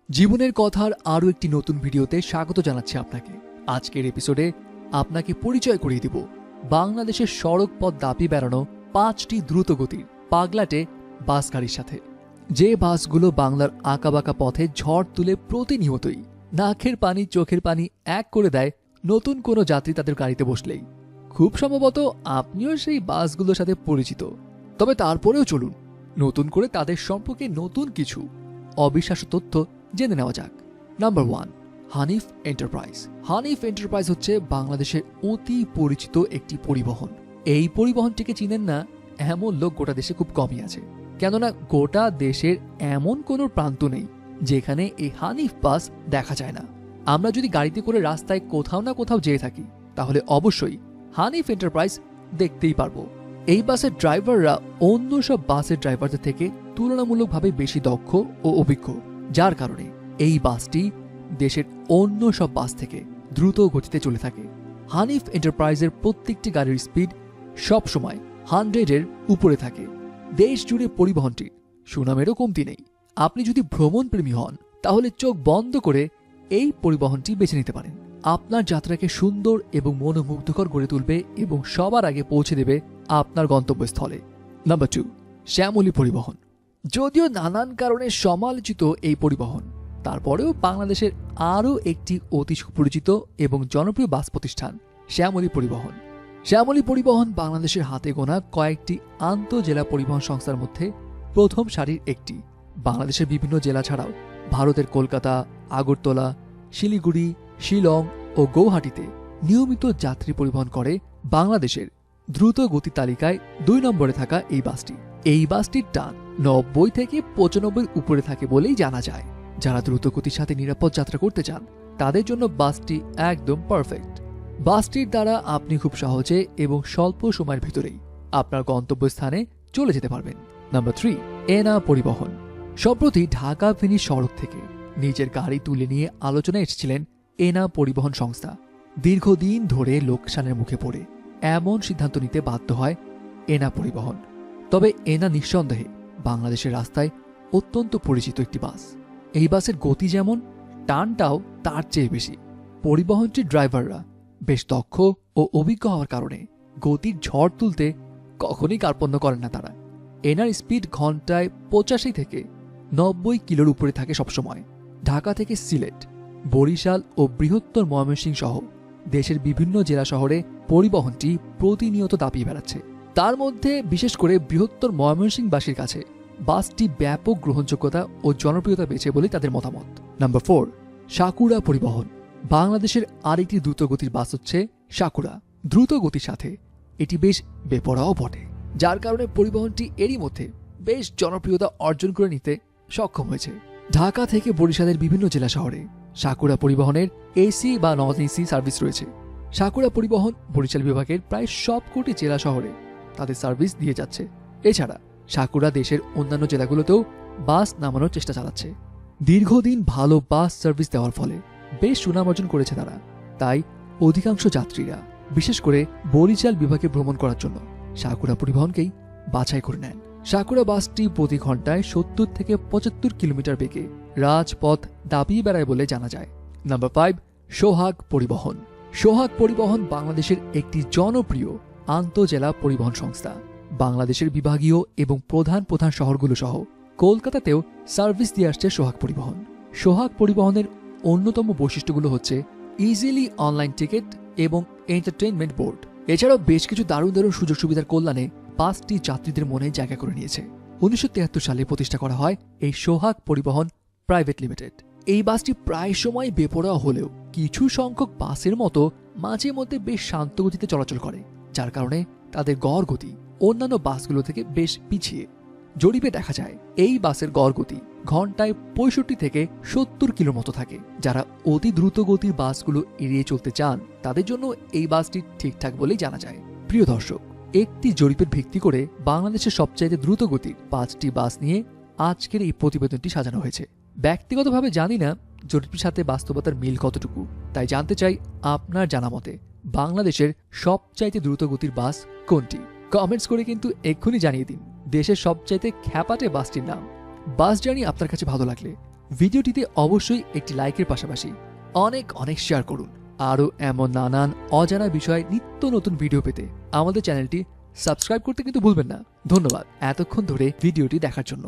জীবনের কথার আরও একটি নতুন ভিডিওতে স্বাগত জানাচ্ছি আপনাকে। আজকের এপিসোডে আপনাকে পরিচয় করিয়ে দিব বাংলাদেশের সড়ক পথ দাপি বেড়ানো 5টি দ্রুতগতির পাগলাটে বাস গাড়ির সাথে, যে বাসগুলো বাংলার আঁকাবাঁকা পথে ঝড় তুলে প্রতিনিয়তই নাকের পানি চোখের পানি এক করে দেয় নতুন কোনো যাত্রী তাদের গাড়িতে বসলেই। খুব সম্ভবত আপনিও সেই বাসগুলোর সাথে পরিচিত, তবে তারপরেও চলুন নতুন করে তাদের সম্পর্কে নতুন কিছু অবিশ্বাস্য তথ্য জেনে নেওয়া যাক। Number 1, Hanif enterprise. Hanif enterprise হচ্ছে বাংলাদেশের অতি পরিচিত একটি পরিবহন। এই পরিবহনটিকে চিনেন না এমন লোক গোটা দেশে খুব কমই আছে, কেননা গোটা দেশের এমন কোনো প্রান্ত নেই যেখানে এই হানিফ বাস দেখা যায় না। আমরা যদি গাড়িতে করে রাস্তায় কোথাও না কোথাও যেয়ে থাকি তাহলে অবশ্যই হানিফ এন্টারপ্রাইজ দেখতেই পারবো। এই বাসের ড্রাইভাররা অন্য সব বাসের ড্রাইভারদের থেকে তুলনামূলকভাবে বেশি দক্ষ ও অভিজ্ঞ, যার কারণে এই বাসটি দেশের অন্য সব বাস থেকে দ্রুত গতিতে চলে থাকে। হানিফ এন্টারপ্রাইজের প্রত্যেকটি গাড়ির স্পিড সবসময় 100-এর উপরে থাকে। দেশ জুড়ে পরিবহনটির সুনামেরও কমতি নেই। আপনি যদি ভ্রমণ প্রেমী হন তাহলে চোখ বন্ধ করে এই পরিবহনটি বেছে নিতে পারেন। আপনার যাত্রাকে সুন্দর এবং মনোমুগ্ধকর গড়ে তুলবে এবং সবার আগে পৌঁছে দেবে আপনার গন্তব্যস্থলে। নাম্বার 2, শ্যামলী পরিবহন। যদিও নানান কারণে সমালোচিত এই পরিবহন, তারপরেও বাংলাদেশের আরও একটি অতি সুপরিচিত এবং জনপ্রিয় বাস প্রতিষ্ঠান শ্যামলী পরিবহন। শ্যামলী পরিবহন বাংলাদেশের হাতে গোনা কয়েকটি আন্তঃজেলা পরিবহন সংস্থার মধ্যে প্রথম সারির একটি। বাংলাদেশের বিভিন্ন জেলা ছাড়াও ভারতের কলকাতা, আগরতলা, শিলিগুড়ি, শিলং ও গৌহাটিতে নিয়মিত যাত্রী পরিবহন করে বাংলাদেশের দ্রুত গতি তালিকায় 2 নম্বরে থাকা এই বাসটি। এই বাসটির টান 90 থেকে 95 উপরে থাকে বলেই জানা যায়। যারা দ্রুত গতির সাথে নিরাপদ যাত্রা করতে চান তাদের জন্য বাসটি একদম পারফেক্ট। বাসটির দ্বারা আপনি খুব সহজে এবং স্বল্প সময়ের ভিতরেই আপনার গন্তব্যস্থানে চলে যেতে পারবেন। নাম্বার 3, এনা পরিবহন। সম্প্রতি ঢাকা ফেনী সড়ক থেকে নিজের গাড়ি তুলে নিয়ে আলোচনায় এসেছিলেন এনা পরিবহন সংস্থা। দীর্ঘদিন ধরে লোকসানের মুখে পড়ে এমন সিদ্ধান্ত নিতে বাধ্য হয় এনা পরিবহন। তবে এনা নিঃসন্দেহে বাংলাদেশের রাস্তায় অত্যন্ত পরিচিত একটি বাস। এই বাসের গতি যেমন, টানটাও তার চেয়ে বেশি। পরিবহনটির ড্রাইভাররা বেশ দক্ষ ও অভিজ্ঞ হওয়ার কারণে গতির ঝড় তুলতে কখনই কার্পণ্য করেন না তারা। এনার স্পিড ঘন্টায় 85 থেকে 90 কিলোর উপরে থাকে সবসময়। ঢাকা থেকে সিলেট, বরিশাল ও বৃহত্তর ময়মনসিংহ সহ দেশের বিভিন্ন জেলা শহরে পরিবহনটি প্রতিনিয়ত দাপিয়ে বেড়াচ্ছে। তার মধ্যে বিশেষ করে বৃহত্তর ময়মনসিংহবাসীর কাছে বাসটি ব্যাপক গ্রহণযোগ্যতা ও জনপ্রিয়তা পেয়েছে বলে তাদের মতামত। নাম্বার 4, সাকুরা পরিবহন। বাংলাদেশের আরেকটি দ্রুতগতির বাস হচ্ছে সাকুরা। দ্রুত গতির সাথে এটি বেশ বেপরোয়াও বটে, যার কারণে পরিবহনটি এরই মধ্যে বেশ জনপ্রিয়তা অর্জন করে নিতে সক্ষম হয়েছে। ঢাকা থেকে বরিশালের বিভিন্ন জেলা শহরে সাকুরা পরিবহনের এসি বা নন এসি সার্ভিস রয়েছে। সাকুরা পরিবহন বরিশাল বিভাগের প্রায় সবকটি জেলা শহরে তাদের সার্ভিস দিয়ে যাচ্ছে। এছাড়া সাকুরা দেশের অন্যান্য জেলাগুলোতেও বাস নামানোর চেষ্টা চালাচ্ছে। দীর্ঘদিন ভালো বাস সার্ভিস দেওয়ার ফলে বেশ সুনাম অর্জন করেছে তারা। তাই অধিকাংশ যাত্রীরা বিশেষ করে বরিশাল বিভাগে ভ্রমণ করার জন্য সাকুরা পরিবহনকেই বাছাই করে নেন। সাকুরা বাসটি প্রতি ঘন্টায় 70 থেকে 75 কিলোমিটার বেগে রাজপথ দাপিয়ে বেড়ায় বলে জানা যায়। নাম্বার 5, সোহাগ পরিবহন। সোহাগ পরিবহন বাংলাদেশের একটি জনপ্রিয় আন্তঃজেলা পরিবহন সংস্থা। বাংলাদেশের বিভাগীয় এবং প্রধান প্রধান শহরগুলো সহ কলকাতাতেও সার্ভিস দিয়ে আসছে সোহাগ পরিবহন। সোহাগ পরিবহনের অন্যতম বৈশিষ্ট্যগুলো হচ্ছে ইজিলি অনলাইন টিকিট এবং এন্টারটেইনমেন্ট বোর্ড। এছাড়াও বেশ কিছু দারুণ দারুণ সুযোগ সুবিধার কল্যাণে বাসটি যাত্রীদের মনে জায়গা করে নিয়েছে। 1973 সালে প্রতিষ্ঠা করা হয় এই সোহাগ পরিবহন প্রাইভেট লিমিটেড। এই বাসটি প্রায় সময় বেপরোয়া হলেও কিছু সংখ্যক বাসের মতো মাঝে মধ্যে বেশ শান্ত গতিতে চলাচল করে, যার কারণে তাদের গড় গতি অন্যান্য বাসগুলো থেকে বেশ পিছিয়ে। জরিপে দেখা যায় এই বাসের গড় গতি ঘন্টায় 65 থেকে 70 কিলোর মতো থাকে। যারা অতি দ্রুত গতির বাসগুলো এড়িয়ে চলতে চান তাদের জন্য এই বাসটি ঠিকঠাক বলেই জানা যায়। প্রিয় দর্শক, একটি জরিপের ভিত্তি করে বাংলাদেশের সবচাইতে দ্রুত গতির 5টি বাস নিয়ে আজকের এই প্রতিবেদনটি সাজানো হয়েছে। ব্যক্তিগতভাবে জানি না জরিপের সাথে বাস্তবতার মিল কতটুকু, তাই জানতে চাই আপনার জানা মতে বাংলাদেশের সবচাইতে দ্রুত গতির বাস কোনটি। কমেন্টস করে কিন্তু এক্ষুনি জানিয়ে দিন দেশের সবচাইতে খ্যাপাটে বাসটির নাম। বাস জার্নি আপনার কাছে ভালো লাগলে ভিডিওটিতে অবশ্যই একটি লাইকের পাশাপাশি অনেক অনেক শেয়ার করুন। আরও এমন নানান অজানা বিষয় নিত্য নতুন ভিডিও পেতে আমাদের চ্যানেলটি সাবস্ক্রাইব করতে কিন্তু ভুলবেন না। ধন্যবাদ এতক্ষণ ধরে ভিডিওটি দেখার জন্য।